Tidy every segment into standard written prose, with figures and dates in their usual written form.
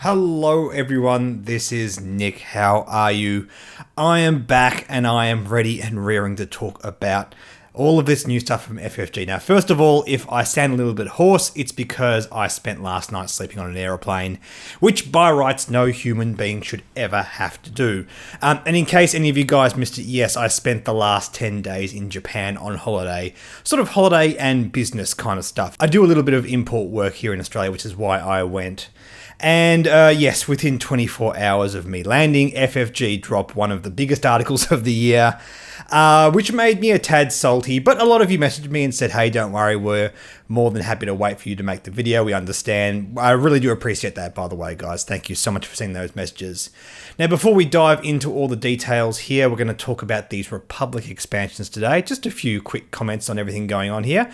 Hello everyone, this is Nick. How are you? I am back and I am ready and raring to talk about all of this new stuff from FFG. Now, first of all, if I sound a little bit hoarse, it's because I spent last night sleeping on an aeroplane, which by rights no human being should ever have to do. And in case any of you guys missed it, yes, I spent the last 10 days in Japan on holiday, sort of holiday and business kind of stuff. I do a little bit of import work here in Australia, which is why I went. And yes, within 24 hours of me landing, FFG dropped one of the biggest articles of the year, which made me a tad salty. But a lot of you messaged me and said, hey, don't worry, we're more than happy to wait for you to make the video. We understand. I really do appreciate that, by the way, guys. Thank you so much for sending those messages. Now, before we dive into all the details here, we're going to talk about these Republic expansions today. Just a few quick comments on everything going on here.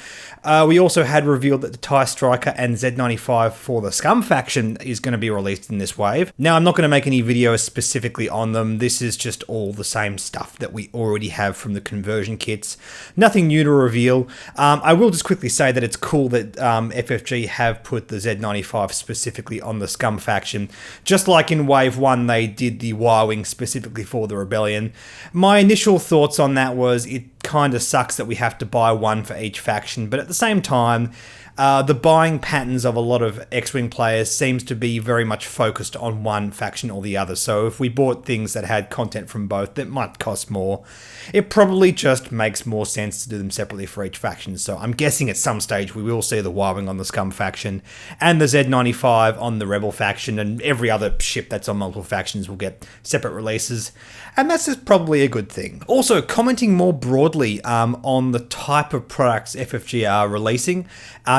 We also had revealed that the TIE Striker and Z95 for the Scum faction is going to be released in this wave. Now, I'm not going to make any videos specifically on them. This is just all the same stuff that we already have from the conversion kits. Nothing new to reveal. I will just quickly say that it's cool that FFG have put the Z95 specifically on the Scum faction. Just like in Wave 1, they did the Y-Wing specifically for the Rebellion. My initial thoughts on that was it kind of sucks that we have to buy one for each faction, but at the same time, the buying patterns of a lot of X-Wing players seems to be very much focused on one faction or the other. So if we bought things that had content from both that might cost more, it probably just makes more sense to do them separately for each faction. So I'm guessing at some stage we will see the Y-Wing on the Scum faction and the Z95 on the Rebel faction, and every other ship that's on multiple factions will get separate releases. And that's just probably a good thing. Also, commenting more broadly on the type of products FFG are releasing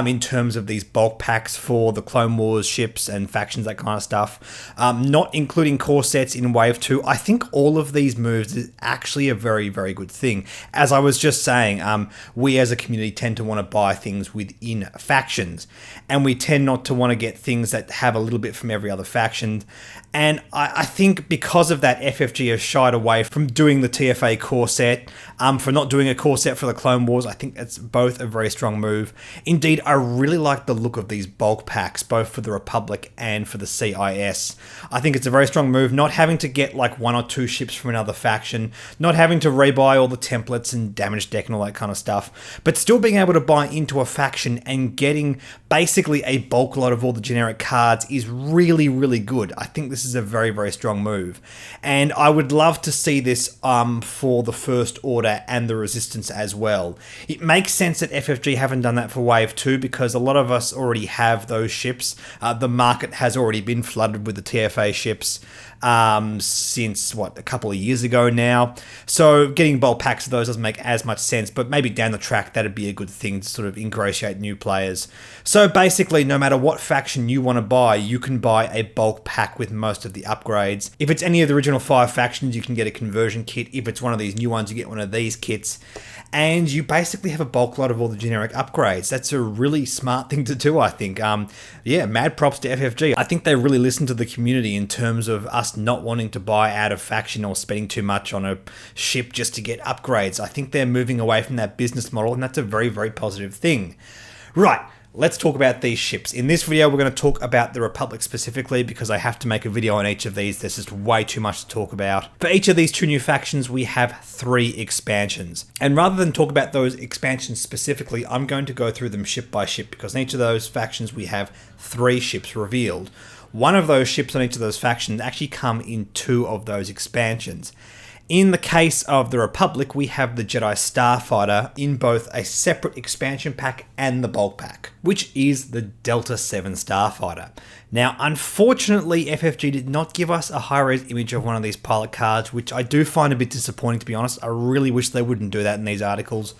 in terms of these bulk packs for the Clone Wars ships and factions, that kind of stuff, not including core sets in Wave 2. I think all of these moves is actually a very, very good thing. As I was just saying, we as a community tend to want to buy things within factions, and we tend not to want to get things that have a little bit from every other faction. And I think because of that, FFG has shied away from doing the TFA core set, for not doing a core set for the Clone Wars. I think that's both a very strong move. Indeed, I really like the look of these bulk packs, both for the Republic and for the CIS. I think it's a very strong move, not having to get like one or two ships from another faction, not having to rebuy all the templates and damage deck and all that kind of stuff, but still being able to buy into a faction and getting basically a bulk lot of all the generic cards is really, really good. I think this is a very, very strong move. And I would love to see this for the First Order and the Resistance as well. It makes sense that FFG haven't done that for Wave 2 because a lot of us already have those ships. The market has already been flooded with the TFA ships since, a couple of years ago now. So getting bulk packs of those doesn't make as much sense, but maybe down the track that'd be a good thing to sort of ingratiate new players. So basically, no matter what faction you want to buy, you can buy a bulk pack with most of the upgrades. If it's any of the original 5 factions, you can get a conversion kit. If it's one of these new ones, you get one of these kits. And you basically have a bulk lot of all the generic upgrades. That's a really smart thing to do, I think. Yeah, mad props to FFG. I think they really listen to the community in terms of us not wanting to buy out of faction or spending too much on a ship just to get upgrades. I think they're moving away from that business model, and that's a very, very positive thing. Right. Let's talk about these ships. In this video, we're going to talk about the Republic specifically because I have to make a video on each of these. There's just way too much to talk about. For each of these 2 new factions, we have 3 expansions. And rather than talk about those expansions specifically, I'm going to go through them ship by ship because in each of those factions, we have 3 ships revealed. One of those ships on each of those factions actually come in 2 of those expansions. In the case of the Republic, we have the Jedi Starfighter in both a separate expansion pack and the bulk pack, which is the Delta 7 Starfighter. Now, unfortunately, FFG did not give us a high-res image of one of these pilot cards, which I do find a bit disappointing, to be honest. I really wish they wouldn't do that in these articles.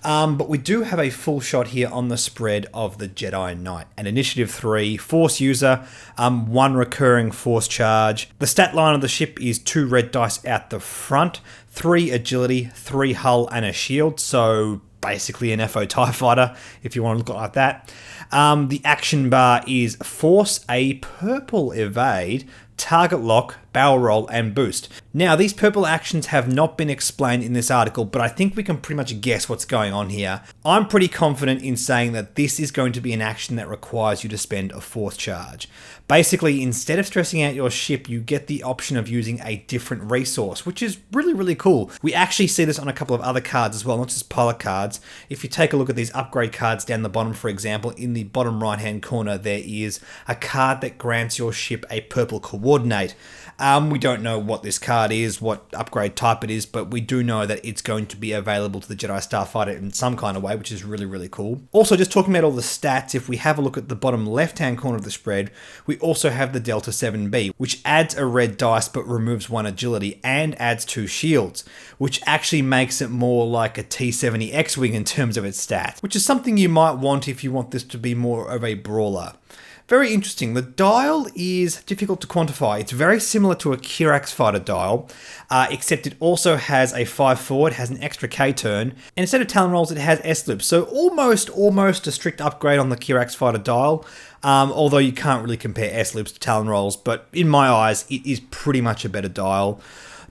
But we do have a full shot here on the spread of the Jedi Knight. An Initiative 3, Force user, 1 recurring Force charge. The stat line of the ship is 2 red dice out the front, 3 agility, 3 hull, and a shield. So basically an FO TIE Fighter, if you want to look like that. The action bar is Force, a purple evade, target lock, barrel roll, and boost. Now, these purple actions have not been explained in this article, but I think we can pretty much guess what's going on here. I'm pretty confident in saying that this is going to be an action that requires you to spend a force charge. Basically, instead of stressing out your ship, you get the option of using a different resource, which is really, really cool. We actually see this on a couple of other cards as well, not just pilot cards. If you take a look at these upgrade cards down the bottom, for example, in the bottom right-hand corner, there is a card that grants your ship a purple coordinate. We don't know what this card is, what upgrade type it is, but we do know that it's going to be available to the Jedi Starfighter in some kind of way, which is really, really cool. Also, just talking about all the stats, if we have a look at the bottom left-hand corner of the spread, we also have the Delta 7B, which adds a red dice but removes 1 agility and adds 2 shields, which actually makes it more like a T-70 X-Wing in terms of its stats, which is something you might want if you want this to be more of a brawler. Very interesting. The dial is difficult to quantify. It's very similar to a Kirax fighter dial, except it also has a 5 forward, has an extra K turn, and instead of Talon rolls, it has S loops. So almost a strict upgrade on the Kirax fighter dial, although you can't really compare S loops to Talon rolls, but in my eyes, it is pretty much a better dial.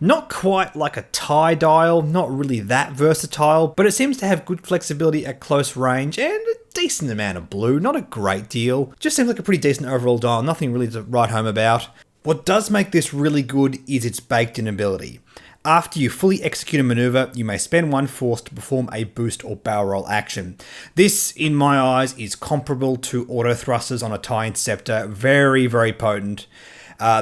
Not quite like a TIE dial, not really that versatile, but it seems to have good flexibility at close range and a decent amount of blue, not a great deal. Just seems like a pretty decent overall dial, nothing really to write home about. What does make this really good is its baked-in ability. After you fully execute a maneuver, you may spend 1 force to perform a boost or barrel roll action. This, in my eyes, is comparable to auto thrusters on a TIE Interceptor, very, very potent.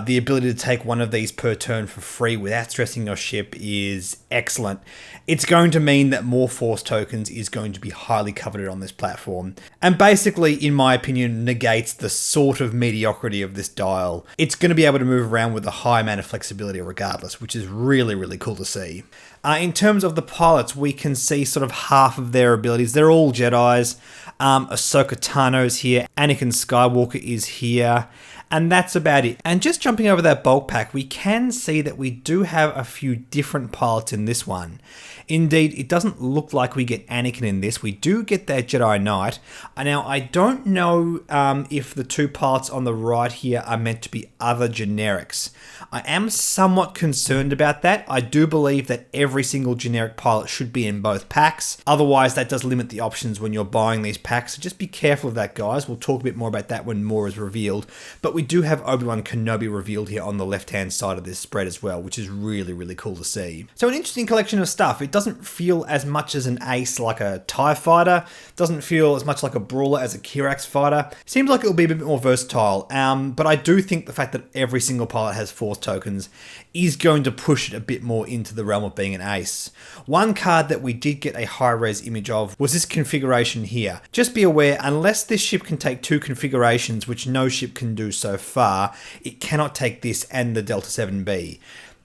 The ability to take 1 of these per turn for free without stressing your ship is excellent. It's going to mean that more force tokens is going to be highly coveted on this platform, and basically, in my opinion, negates the sort of mediocrity of this dial. It's going to be able to move around with a high amount of flexibility regardless, which is really, really cool to see. In terms of the pilots, we can see sort of half of their abilities. They're all Jedis. Ahsoka Tano's here, Anakin Skywalker is here, and that's about it. And just jumping over that bulk pack, we can see that we do have a few different pilots in this one. Indeed, it doesn't look like we get Anakin in this. We do get that Jedi Knight. Now, I don't know if the 2 pilots on the right here are meant to be other generics. I am somewhat concerned about that. I do believe that every single generic pilot should be in both packs. Otherwise, that does limit the options when you're buying these packs. So just be careful of that, guys. We'll talk a bit more about that when more is revealed. But we do have Obi-Wan Kenobi revealed here on the left-hand side of this spread as well, which is really, really cool to see. So an interesting collection of stuff. It doesn't feel as much as an ace like a TIE fighter. Doesn't feel as much like a brawler as a Kirax fighter. Seems like it'll be a bit more versatile. But I do think the fact that every single pilot has force tokens is going to push it a bit more into the realm of being an ace. One card that we did get a high-res image of was this configuration here. Just be aware, unless this ship can take 2 configurations, which no ship can do so far, it cannot take this and the Delta 7B.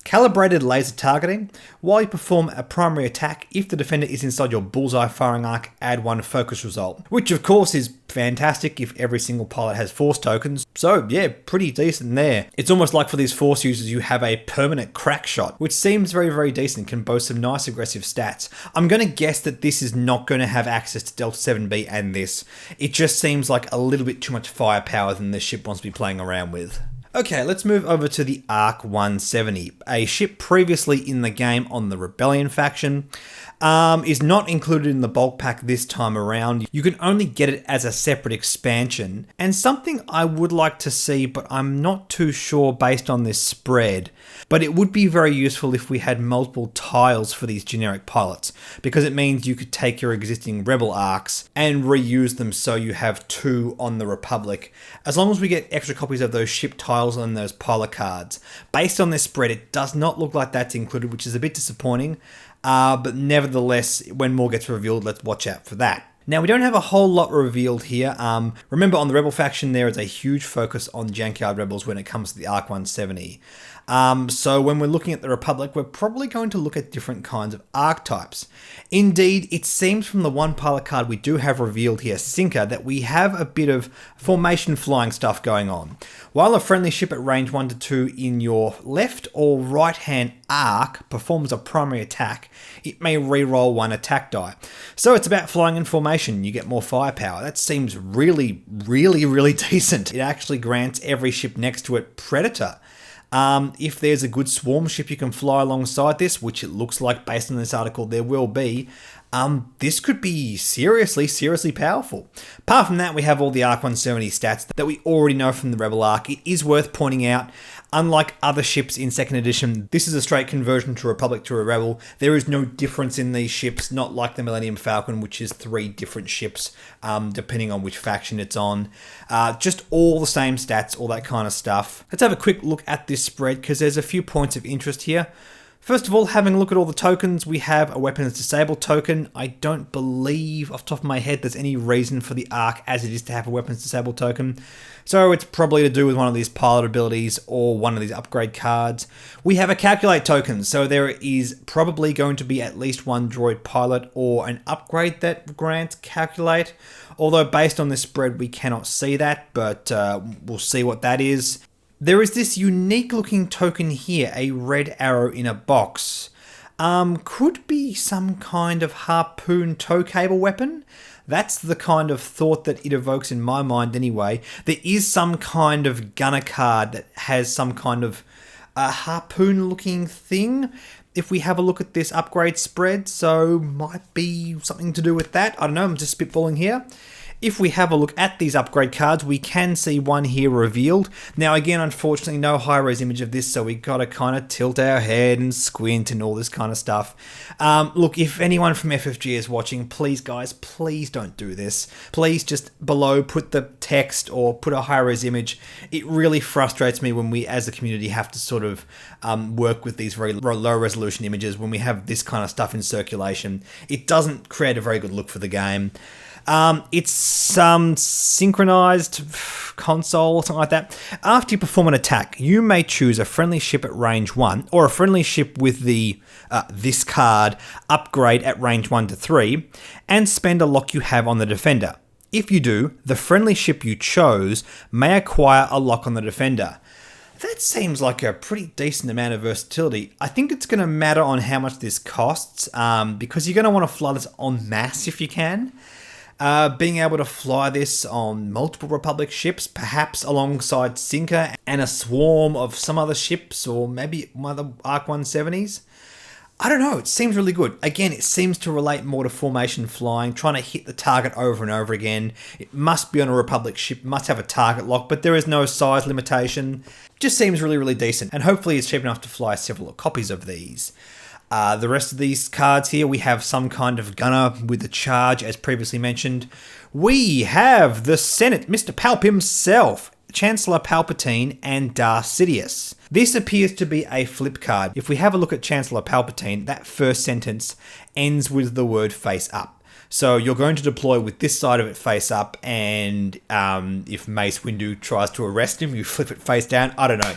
Calibrated laser targeting. While you perform a primary attack, if the defender is inside your bullseye firing arc, add 1 focus result. Which of course is fantastic if every single pilot has force tokens. So yeah, pretty decent there. It's almost like for these force users you have a permanent crack shot, which seems very, very decent, can boast some nice aggressive stats. I'm going to guess that this is not going to have access to Delta 7B and this. It just seems like a little bit too much firepower than this ship wants to be playing around with. Okay, let's move over to the ARC 170, a ship previously in the game on the Rebellion faction. Is not included in the bulk pack this time around. You can only get it as a separate expansion, and something I would like to see, but I'm not too sure based on this spread. But it would be very useful if we had multiple tiles for these generic pilots, because it means you could take your existing Rebel arcs and reuse them so you have 2 on the Republic, as long as we get extra copies of those ship tiles and those pilot cards. Based on this spread, it does not look like that's included, which is a bit disappointing. But nevertheless, when more gets revealed, let's watch out for that. Now, we don't have a whole lot revealed here. Remember, on the Rebel faction, there is a huge focus on Junkyard Rebels when it comes to the ARC 170. So when we're looking at the Republic, we're probably going to look at different kinds of archetypes. Indeed, it seems from the 1 pilot card we do have revealed here, Sinker, that we have a bit of formation flying stuff going on. While a friendly ship at range 1 to 2 in your left or right hand arc performs a primary attack, it may re-roll 1 attack die. So it's about flying in formation, you get more firepower. That seems really, really, really decent. It actually grants every ship next to it Predator. If there's a good swarm ship you can fly alongside this, which it looks like based on this article there will be, this could be seriously powerful. Apart from that, we have all the Arc 170 stats that we already know from the Rebel Arc. It is worth pointing out, unlike other ships in 2nd edition, this is a straight conversion to Republic to a Rebel. There is no difference in these ships, not like the Millennium Falcon, which is 3 different ships, depending on which faction it's on. Just all the same stats, all that kind of stuff. Let's have a quick look at this spread, because there's a few points of interest here. First of all, having a look at all the tokens, we have a weapons disabled token. I don't believe, off the top of my head, there's any reason for the Arc as it is to have a weapons disabled token. So it's probably to do with one of these pilot abilities or one of these upgrade cards. We have a calculate token, so there is probably going to be at least one droid pilot or an upgrade that grants calculate. Although based on this spread, we cannot see that, but we'll see what that is. There is this unique looking token here, a red arrow in a box. Could be some kind of harpoon tow cable weapon. That's the kind of thought that it evokes in my mind anyway. There is some kind of gunner card that has some kind of harpoon looking thing. If we have a look at this upgrade spread, so might be something to do with that. I don't know, I'm just spitballing here. If we have a look at these upgrade cards, we can see one here revealed. Now again, unfortunately, no high-res image of this, so we gotta kind of tilt our head and squint and all this kind of stuff. Look, if anyone from FFG is watching, please guys, please don't do this. Please just below put the text or put a high-res image. It really frustrates me when we as a community have to sort of work with these very low-resolution images when we have this kind of stuff in circulation. It doesn't create a very good look for the game. It's some synchronized console or something like that. After you perform an attack, you may choose a friendly ship at range 1 or a friendly ship with the this card upgrade at range 1 to 3 and spend a lock you have on the defender. If you do, the friendly ship you chose may acquire a lock on the defender. That seems like a pretty decent amount of versatility. I think it's going to matter on how much this costs because you're going to want to fly this en masse if you can. Being able to fly this on multiple Republic ships, perhaps alongside Sinker and a swarm of some other ships, or maybe one of the Arc 170s. I don't know, it seems really good. Again, it seems to relate more to formation flying, trying to hit the target over and over again. It must be on a Republic ship, must have a target lock, but there is no size limitation. Just seems really decent, and hopefully it's cheap enough to fly several copies of these. The rest of these cards here, we have some kind of gunner with the charge, as previously mentioned. We have the Senate, Mr. Palp himself, Chancellor Palpatine and Darth Sidious. This appears to be a flip card. If we have a look at Chancellor Palpatine, that first sentence ends with the word face up. So you're going to deploy with this side of it face up, and if Mace Windu tries to arrest him, you flip it face down. I don't know.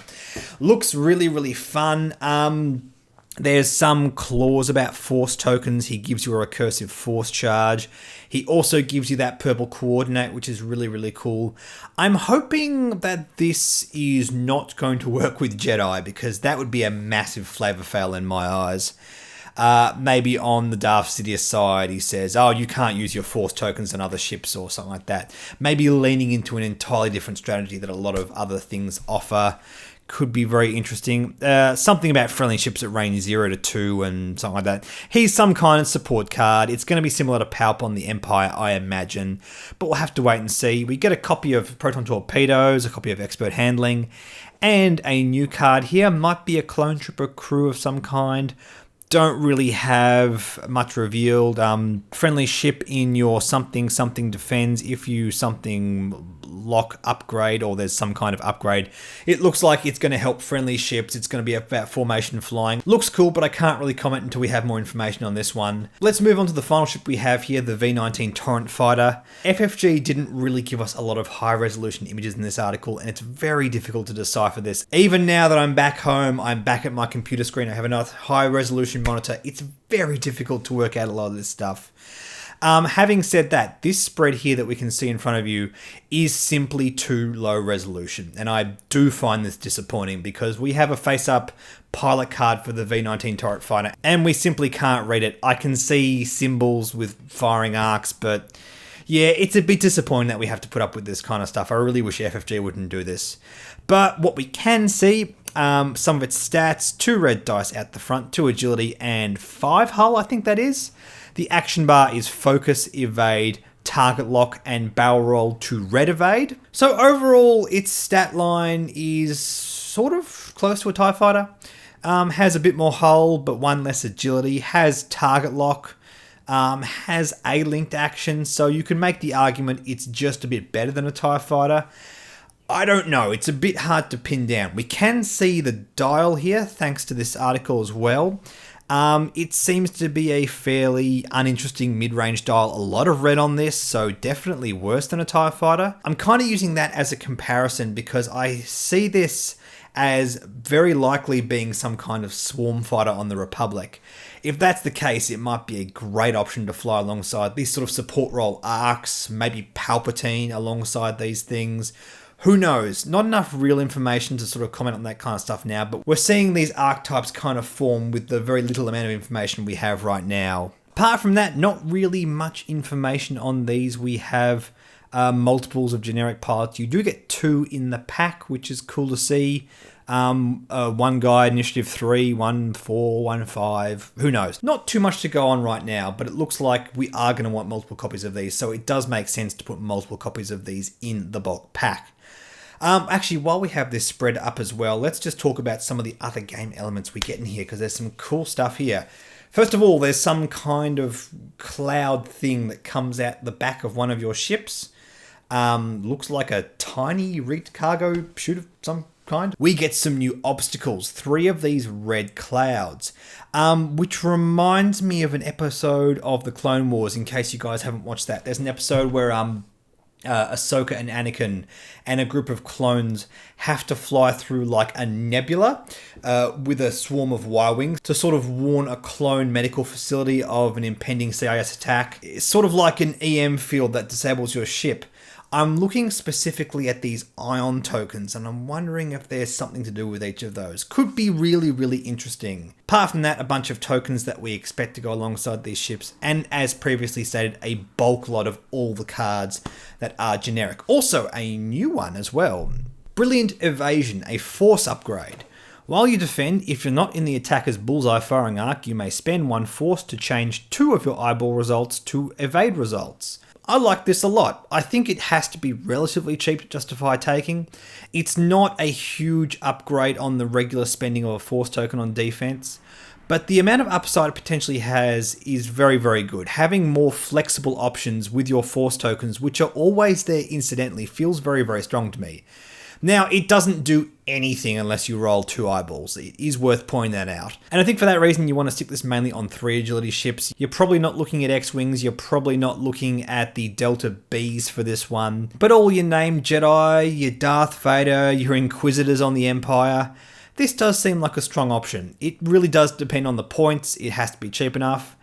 Looks really fun. There's some clause about force tokens. He gives you a recursive force charge. He also gives you that purple coordinate, which is really cool. I'm hoping that this is not going to work with Jedi, because that would be a massive flavor fail in my eyes. Maybe on the Darth Sidious side, he says, oh, you can't use your force tokens on other ships or something like that. Maybe leaning into an entirely different strategy that a lot of other things offer. Could be very interesting. Something about friendly ships at range 0 to 2 and something like that. He's some kind of support card. It's going to be similar to Palp on the Empire, I imagine. But we'll have to wait and see. We get a copy of Proton Torpedoes, a copy of Expert Handling, and a new card here. Might be a Clone Trooper crew of some kind. Don't really have much revealed. Friendly ship in your something defends if you something lock upgrade, or there's some kind of upgrade. It looks like it's going to help friendly ships. It's going to be about formation flying. Looks cool, but I can't really comment until we have more information on this one. Let's move on to the final ship we have here, the V-19 Torrent Fighter. FFG didn't really give us a lot of high resolution images in this article, and it's very difficult to decipher this. Even now that I'm back home, I'm back at my computer screen, I have another high resolution monitor, it's very difficult to work out a lot of this stuff. Having said that, this spread here that we can see in front of you is simply too low resolution, and I do find this disappointing because we have a face-up pilot card for the V-19 Torrent Fighter, and we simply can't read it. I can see symbols with firing arcs, but yeah, it's a bit disappointing that we have to put up with this kind of stuff. I really wish FFG wouldn't do this. But what we can see, some of its stats: 2 red dice out the front, 2 agility, and 5 hull, I think that is. The action bar is focus, evade, target lock, and barrel roll to red evade. So overall, its stat line is sort of close to a TIE Fighter. Has a bit more hull, but 1 less agility, has target lock, has a linked action, so you can make the argument it's just a bit better than a TIE Fighter. I don't know, it's a bit hard to pin down. We can see the dial here, thanks to this article as well. It seems to be a fairly uninteresting mid-range dial. A lot of red on this, so definitely worse than a TIE Fighter. I'm kind of using that as a comparison because I see this as very likely being some kind of swarm fighter on the Republic. If that's the case, it might be a great option to fly alongside these sort of support role arcs, maybe Palpatine alongside these things. Who knows? Not enough real information to sort of comment on that kind of stuff now, but we're seeing these archetypes kind of form with the very little amount of information we have right now. Apart from that, not really much information on these. We have multiples of generic pilots. You do get 2 in the pack, which is cool to see. 1 guy, initiative 3, 1 4, 1 5, who knows. Not too much to go on right now, but it looks like we are going to want multiple copies of these, so it does make sense to put multiple copies of these in the bulk pack. Actually, while we have this spread up as well, let's just talk about some of the other game elements we get in here, because there's some cool stuff here. First of all, there's some kind of cloud thing that comes out the back of one of your ships. Looks like a tiny rigged cargo chute of some kind. We get some new obstacles, 3 of these red clouds, which reminds me of an episode of the Clone Wars, in case you guys haven't watched that. There's an episode where Ahsoka and Anakin and a group of clones have to fly through like a nebula with a swarm of Y-wings to sort of warn a clone medical facility of an impending CIS attack. It's sort of like an EM field that disables your ship. I'm looking specifically at these ion tokens, and I'm wondering if there's something to do with each of those. Could be really, really interesting. Apart from that, a bunch of tokens that we expect to go alongside these ships, and as previously stated, a bulk lot of all the cards that are generic. Also, a new one as well. Brilliant Evasion, a force upgrade. While you defend, if you're not in the attacker's bullseye firing arc, you may spend 1 force to change 2 of your eyeball results to evade results. I like this a lot. I think it has to be relatively cheap to justify taking. It's not a huge upgrade on the regular spending of a force token on defense, but the amount of upside it potentially has is very, very good. Having more flexible options with your force tokens, which are always there incidentally, feels very, very strong to me. Now, it doesn't do anything unless you roll 2 eyeballs. It is worth pointing that out. And I think for that reason, you want to stick this mainly on 3 agility ships. You're probably not looking at X-Wings. You're probably not looking at the Delta Bs for this one. But all your named Jedi, your Darth Vader, your Inquisitors on the Empire, this does seem like a strong option. It really does depend on the points. It has to be cheap enough.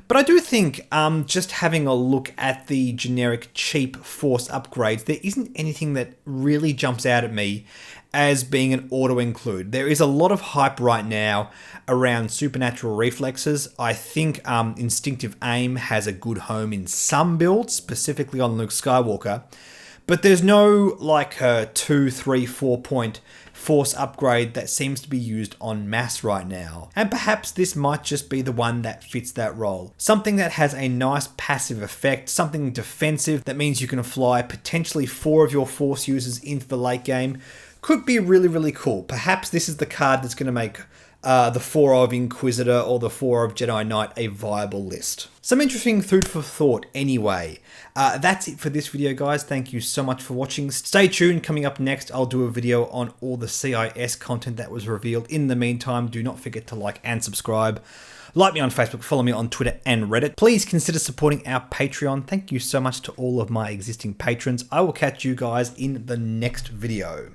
But I do think just having a look at the generic cheap force upgrades, there isn't anything that really jumps out at me as being an auto-include. There is a lot of hype right now around supernatural reflexes. I think instinctive aim has a good home in some builds, specifically on Luke Skywalker. But there's no like 2, 3, 4 point force upgrade that seems to be used en masse right now. And perhaps this might just be the one that fits that role. Something that has a nice passive effect, something defensive that means you can fly potentially 4 of your force users into the late game. Could be really, really cool. Perhaps this is the card that's going to make the 4 of Inquisitor or the 4 of Jedi Knight a viable list. Some interesting food for thought anyway. That's it for this video, guys. Thank you so much for watching. Stay tuned. Coming up next, I'll do a video on all the CIS content that was revealed. In the meantime, do not forget to like and subscribe. Like me on Facebook, follow me on Twitter and Reddit. Please consider supporting our Patreon. Thank you so much to all of my existing patrons. I will catch you guys in the next video.